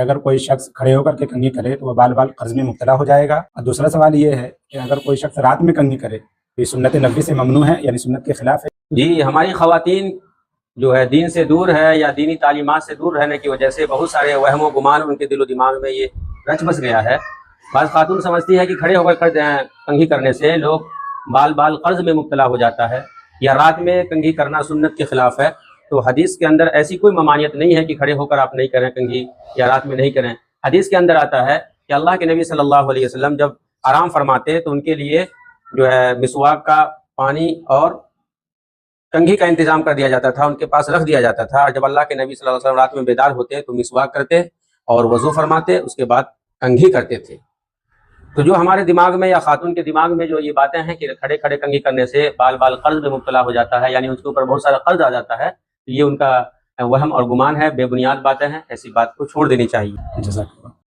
اگر کوئی شخص کھڑے ہو کر کے کنگھی کرے تو وہ بال بال قرض میں مبتلا ہو جائے گا. اور دوسرا سوال یہ ہے کہ اگر کوئی شخص رات میں کنگھی کرے تو یہ سنت نبوی سے ممنوع ہے یعنی سنت کے خلاف ہے. جی، ہماری خواتین جو ہے دین سے دور ہے یا دینی تعلیمات سے دور رہنے کی وجہ سے بہت سارے وہم و گمان ان کے دل و دماغ میں یہ رچ بس گیا ہے. بعض خاتون سمجھتی ہے کہ کھڑے ہو کر کنگھی کرنے سے لوگ بال قرض میں مبتلا ہو جاتا ہے یا رات میں کنگھی کرنا سنت کے خلاف ہے. تو حدیث کے اندر ایسی کوئی ممانعت نہیں ہے کہ کھڑے ہو کر آپ نہیں کریں کنگھی یا رات میں نہیں کریں. حدیث کے اندر آتا ہے کہ اللہ کے نبی صلی اللہ علیہ وسلم جب آرام فرماتے تو ان کے لیے جو ہے مسواک کا پانی اور کنگھی کا انتظام کر دیا جاتا تھا، ان کے پاس رکھ دیا جاتا تھا. اور جب اللہ کے نبی صلی اللہ علیہ وسلم رات میں بیدار ہوتے تو مسواک کرتے اور وضو فرماتے، اس کے بعد کنگھی کرتے تھے. تو جو ہمارے دماغ میں یا خاتون کے دماغ میں جو یہ باتیں ہیں کہ کھڑے کھڑے کنگھی کرنے سے بال قرض میں مبتلا ہو جاتا ہے یعنی اس کے اوپر بہت سارا قرض آ جاتا ہے، یہ ان کا وہم اور گمان ہے، بے بنیاد باتیں ہیں. ایسی بات کو چھوڑ دینی چاہیے. جزاک